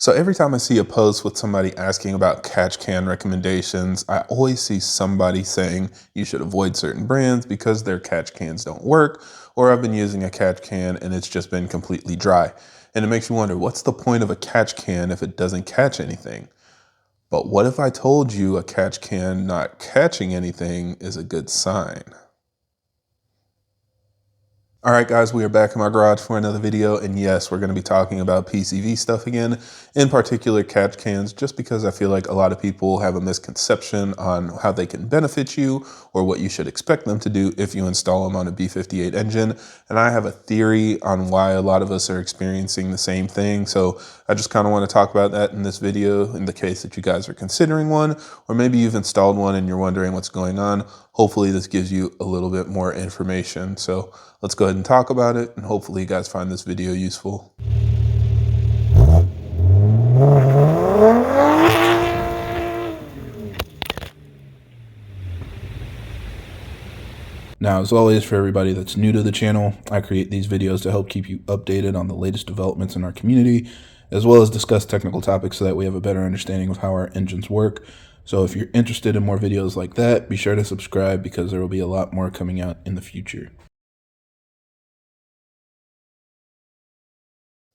So every time I see a post with somebody asking about catch can recommendations, I always see somebody saying you should avoid certain brands because their catch cans don't work, or I've been using a catch can and it's just been completely dry. And it makes me wonder, what's the point of a catch can if it doesn't catch anything? But what if I told you a catch can not catching anything is a good sign? All right, guys, we are back in my garage for another video. And yes, we're going to be talking about PCV stuff again, in particular catch cans, just because I feel like a lot of people have a misconception on how they can benefit you or what you should expect them to do if you install them on a B58 engine. And I have a theory on why a lot of us are experiencing the same thing. So I just kind of want to talk about that in this video in the case that you guys are considering one, or maybe you've installed one and you're wondering what's going on. Hopefully this gives you a little bit more information. So let's go ahead and talk about it, and hopefully you guys find this video useful. Now, as always, for everybody that's new to the channel, I create these videos to help keep you updated on the latest developments in our community, as well as discuss technical topics so that we have a better understanding of how our engines work. So if you're interested in more videos like that, be sure to subscribe because there will be a lot more coming out in the future.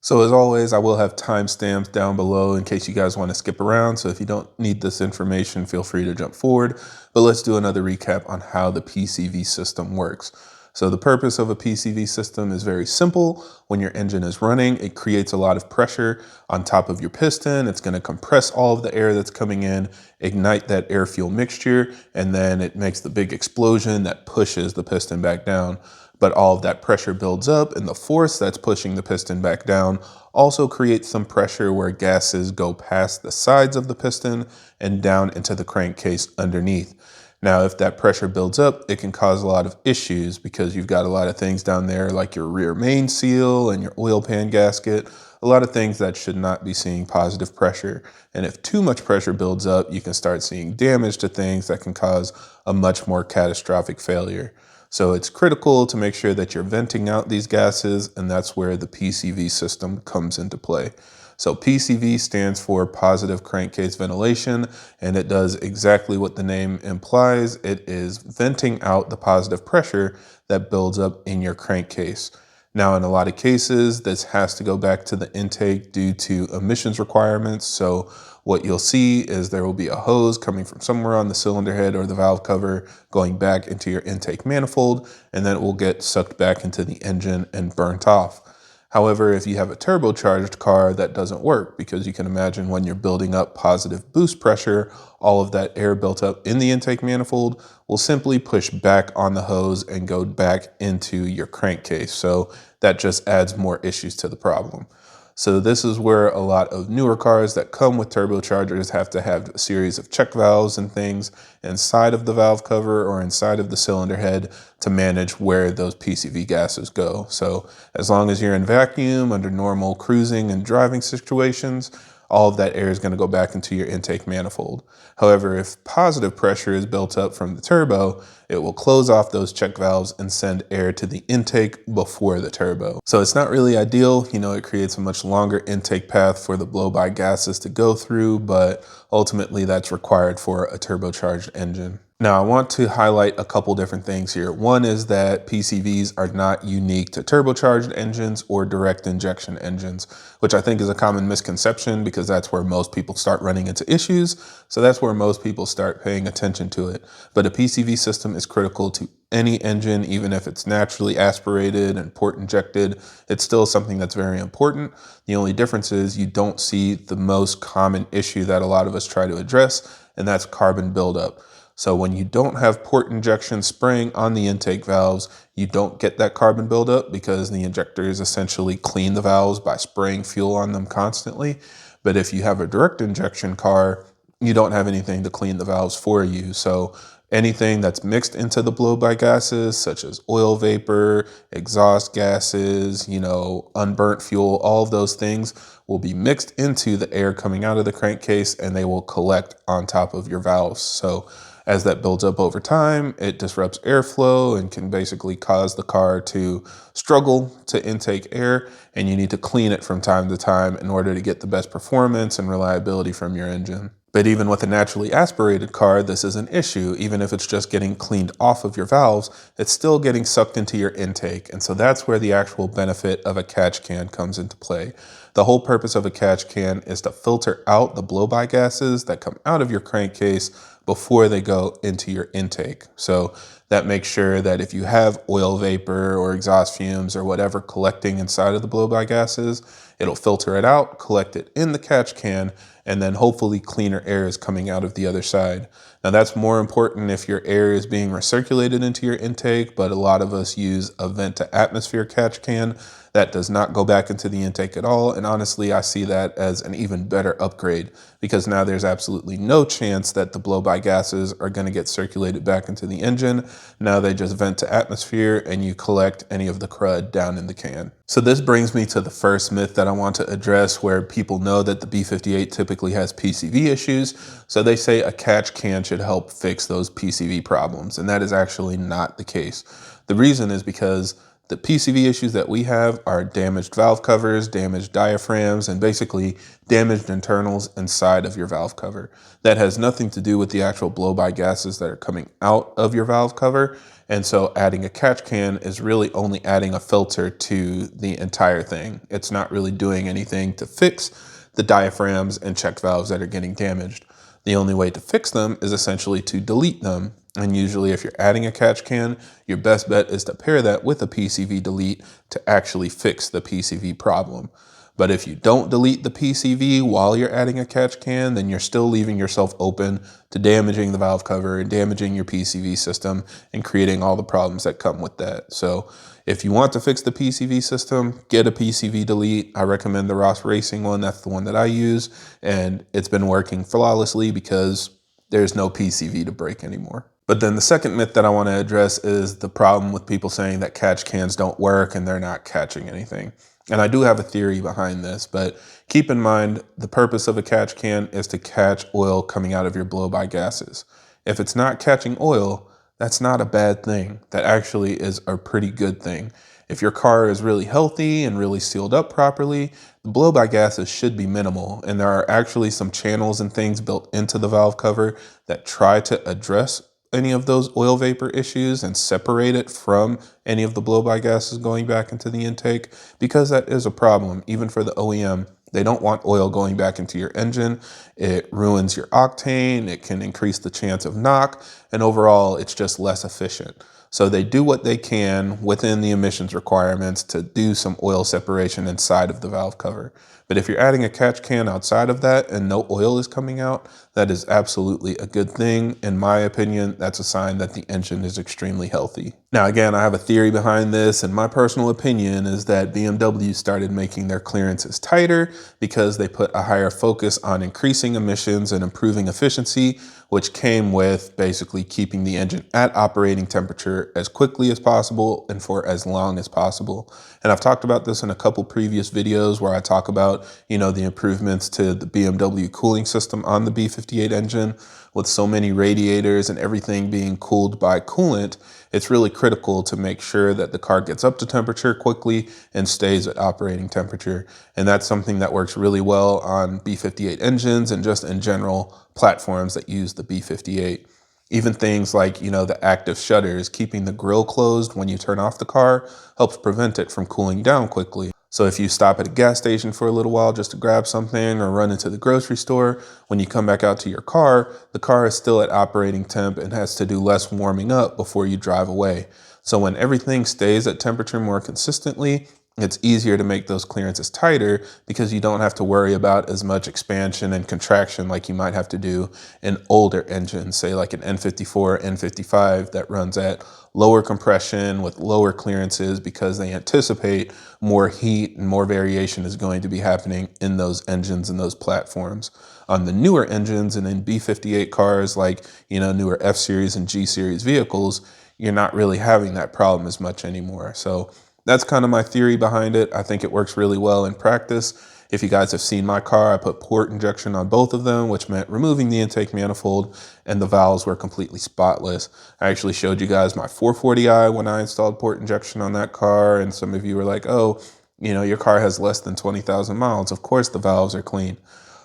So as always, I will have timestamps down below in case you guys want to skip around. So if you don't need this information, feel free to jump forward. But let's do another recap on how the PCV system works. So the purpose of a PCV system is very simple. When your engine is running, it creates a lot of pressure on top of your piston. It's going to compress all of the air that's coming in, ignite that air fuel mixture, and then it makes the big explosion that pushes the piston back down. But all of that pressure builds up, and the force that's pushing the piston back down also creates some pressure where gases go past the sides of the piston and down into the crankcase underneath. Now, if that pressure builds up, it can cause a lot of issues because you've got a lot of things down there like your rear main seal and your oil pan gasket, a lot of things that should not be seeing positive pressure. And if too much pressure builds up, you can start seeing damage to things that can cause a much more catastrophic failure. So it's critical to make sure that you're venting out these gases, and that's where the PCV system comes into play. So PCV stands for positive crankcase ventilation, and it does exactly what the name implies. It is venting out the positive pressure that builds up in your crankcase. Now, in a lot of cases, this has to go back to the intake due to emissions requirements. So what you'll see is there will be a hose coming from somewhere on the cylinder head or the valve cover going back into your intake manifold, and then it will get sucked back into the engine and burnt off. However, if you have a turbocharged car, that doesn't work because you can imagine when you're building up positive boost pressure, all of that air built up in the intake manifold will simply push back on the hose and go back into your crankcase. So that just adds more issues to the problem. So this is where a lot of newer cars that come with turbochargers have to have a series of check valves and things inside of the valve cover or inside of the cylinder head to manage where those PCV gases go. So as long as you're in vacuum under normal cruising and driving situations, all of that air is going to go back into your intake manifold. However, if positive pressure is built up from the turbo, it will close off those check valves and send air to the intake before the turbo. So it's not really ideal. It creates a much longer intake path for the blow-by gases to go through, but ultimately that's required for a turbocharged engine. Now, I want to highlight a couple different things here. One is that PCVs are not unique to turbocharged engines or direct injection engines, which I think is a common misconception because that's where most people start running into issues. So that's where most people start paying attention to it. But a PCV system is critical to any engine, even if it's naturally aspirated and port injected. It's still something that's very important. The only difference is you don't see the most common issue that a lot of us try to address, and that's carbon buildup. So when you don't have port injection spraying on the intake valves, you don't get that carbon buildup because the injectors essentially clean the valves by spraying fuel on them constantly. But if you have a direct injection car, you don't have anything to clean the valves for you. So anything that's mixed into the blow-by gases, such as oil vapor, exhaust gases, unburnt fuel, all of those things will be mixed into the air coming out of the crankcase and they will collect on top of your valves. So As that builds up over time, it disrupts airflow and can basically cause the car to struggle to intake air, and you need to clean it from time to time in order to get the best performance and reliability from your engine. But even with a naturally aspirated car, this is an issue. Even if it's just getting cleaned off of your valves, it's still getting sucked into your intake. And so that's where the actual benefit of a catch can comes into play. The whole purpose of a catch can is to filter out the blow-by gases that come out of your crankcase before they go into your intake. So that makes sure that if you have oil vapor or exhaust fumes or whatever collecting inside of the blow-by gases, it'll filter it out, collect it in the catch can, and then hopefully cleaner air is coming out of the other side. Now that's more important if your air is being recirculated into your intake, but a lot of us use a vent to atmosphere catch can. That does not go back into the intake at all. And honestly, I see that as an even better upgrade because now there's absolutely no chance that the blow-by gases are going to get circulated back into the engine. Now they just vent to atmosphere and you collect any of the crud down in the can. So this brings me to the first myth that I want to address, where people know that the B58 typically has PCV issues. So they say a catch can should help fix those PCV problems. And that is actually not the case. The reason is because the PCV issues that we have are damaged valve covers, damaged diaphragms, and basically damaged internals inside of your valve cover. That has nothing to do with the actual blow-by gases that are coming out of your valve cover. And so adding a catch can is really only adding a filter to the entire thing. It's not really doing anything to fix the diaphragms and check valves that are getting damaged. The only way to fix them is essentially to delete them. And usually if you're adding a catch can, your best bet is to pair that with a PCV delete to actually fix the PCV problem. But if you don't delete the PCV while you're adding a catch can, then you're still leaving yourself open to damaging the valve cover and damaging your PCV system and creating all the problems that come with that. So if you want to fix the PCV system, get a PCV delete. I recommend the Ross Racing one. That's the one that I use. And it's been working flawlessly because there's no PCV to break anymore. But then the second myth that I want to address is the problem with people saying that catch cans don't work and they're not catching anything. And I do have a theory behind this, but keep in mind the purpose of a catch can is to catch oil coming out of your blow-by gases. If it's not catching oil, that's not a bad thing. That actually is a pretty good thing. If your car is really healthy and really sealed up properly, the blow-by gases should be minimal. And there are actually some channels and things built into the valve cover that try to address any of those oil vapor issues and separate it from any of the blow-by gases going back into the intake, because that is a problem, even for the OEM. They don't want oil going back into your engine. It ruins your octane, it can increase the chance of knock, and overall, it's just less efficient. So they do what they can within the emissions requirements to do some oil separation inside of the valve cover. But if you're adding a catch can outside of that and no oil is coming out, that is absolutely a good thing. In my opinion, that's a sign that the engine is extremely healthy. Now, again, I have a theory behind this, and my personal opinion is that BMW started making their clearances tighter because they put a higher focus on increasing emissions and improving efficiency, which came with basically keeping the engine at operating temperature as quickly as possible and for as long as possible. And I've talked about this in a couple previous videos where I talk about, the improvements to the BMW cooling system on the B58 engine. With so many radiators and everything being cooled by coolant, it's really critical to make sure that the car gets up to temperature quickly and stays at operating temperature. And that's something that works really well on B58 engines and just in general platforms that use the B58. Even things like, the active shutters, keeping the grille closed when you turn off the car helps prevent it from cooling down quickly. So if you stop at a gas station for a little while just to grab something or run into the grocery store, when you come back out to your car, the car is still at operating temp and has to do less warming up before you drive away. So when everything stays at temperature more consistently, it's easier to make those clearances tighter because you don't have to worry about as much expansion and contraction like you might have to do in older engines, say like an N54, N55 that runs at lower compression with lower clearances because they anticipate more heat and more variation is going to be happening in those engines and those platforms. On the newer engines and in B58 cars like, newer F-Series and G-Series vehicles, you're not really having that problem as much anymore. So that's kind of my theory behind it. I think it works really well in practice. If you guys have seen my car, I put port injection on both of them, which meant removing the intake manifold, and the valves were completely spotless. I actually showed you guys my 440i when I installed port injection on that car, and some of you were like, oh, you know, your car has less than 20,000 miles. Of course the valves are clean.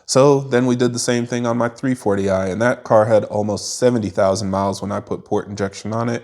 So then we did the same thing on my 340i, and that car had almost 70,000 miles when I put port injection on it.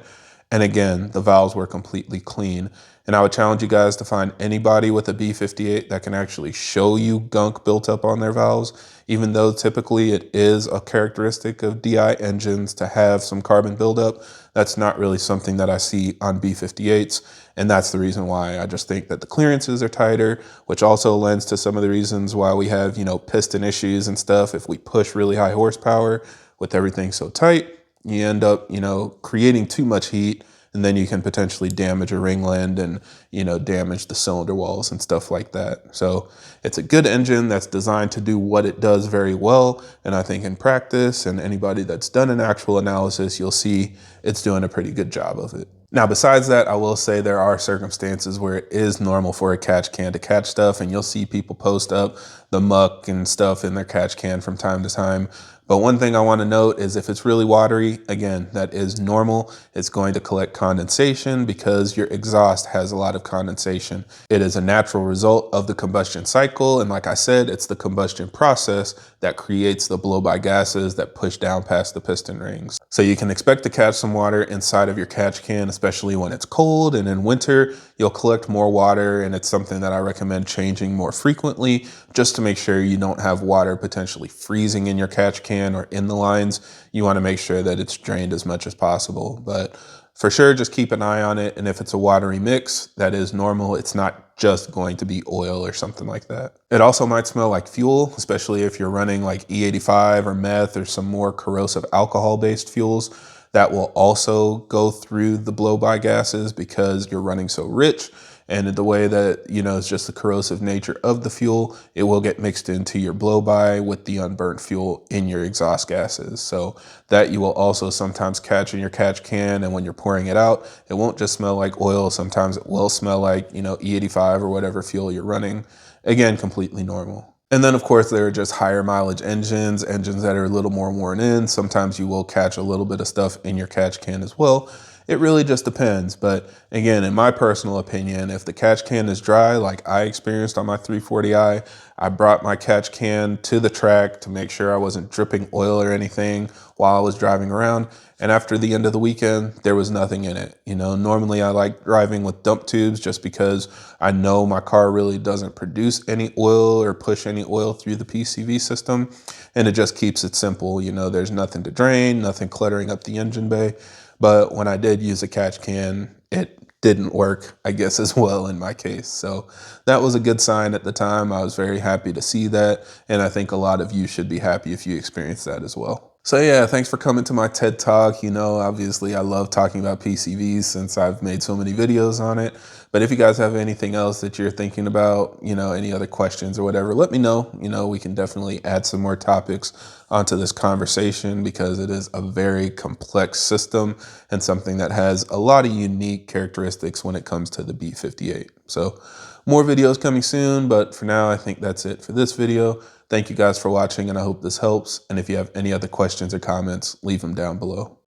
And again, the valves were completely clean. And I would challenge you guys to find anybody with a B58 that can actually show you gunk built up on their valves, even though typically it is a characteristic of DI engines to have some carbon buildup. That's not really something that I see on B58s. And that's the reason why. I just think that the clearances are tighter, which also lends to some of the reasons why we have, you know, piston issues and stuff. If we push really high horsepower with everything so tight, you end up, you know, creating too much heat, and then you can potentially damage a ringland and, you know, damage the cylinder walls and stuff like that. So it's a good engine that's designed to do what it does very well. And I think in practice, and anybody that's done an actual analysis, you'll see it's doing a pretty good job of it. Now, besides that, I will say there are circumstances where it is normal for a catch can to catch stuff, and you'll see people post up the muck and stuff in their catch can from time to time. But one thing I want to note is if it's really watery, again, that is normal. It's going to collect condensation because your exhaust has a lot of condensation. It is a natural result of the combustion cycle. And like I said, it's the combustion process that creates the blow-by gases that push down past the piston rings. So you can expect to catch some water inside of your catch can, especially when it's cold. And in winter, you'll collect more water, and it's something that I recommend changing more frequently just to make sure you don't have water potentially freezing in your catch can or in the lines. You want to make sure that it's drained as much as possible. But for sure, just keep an eye on it. And if it's a watery mix, that is normal. It's not just going to be oil or something like that. It also might smell like fuel, especially if you're running like E85 or meth or some more corrosive alcohol-based fuels. That will also go through the blow-by gases because you're running so rich. And the way that, you know, it's just the corrosive nature of the fuel, it will get mixed into your blow-by with the unburnt fuel in your exhaust gases. So that you will also sometimes catch in your catch can, and when you're pouring it out, it won't just smell like oil. Sometimes it will smell like, you know, E85 or whatever fuel you're running. Again, completely normal. And then, of course, there are just higher mileage engines that are a little more worn in. Sometimes you will catch a little bit of stuff in your catch can as well. It really just depends. But again, in my personal opinion, if the catch can is dry, like I experienced on my 340i, I brought my catch can to the track to make sure I wasn't dripping oil or anything while I was driving around. And after the end of the weekend, there was nothing in it. You know, normally I like driving with dump tubes just because I know my car really doesn't produce any oil or push any oil through the PCV system. And it just keeps it simple. You know, there's nothing to drain, nothing cluttering up the engine bay. But when I did use a catch can, it didn't work, I guess, as well in my case. So that was a good sign at the time. I was very happy to see that. And I think a lot of you should be happy if you experience that as well. So yeah, thanks for coming to my TED Talk. You know, obviously I love talking about PCVs since I've made so many videos on it. But if you guys have anything else that you're thinking about, you know, any other questions or whatever, let me know. You know, we can definitely add some more topics onto this conversation because it is a very complex system and something that has a lot of unique characteristics when it comes to the B58. So more videos coming soon, but for now, I think that's it for this video. Thank you guys for watching, and I hope this helps. And if you have any other questions or comments, leave them down below.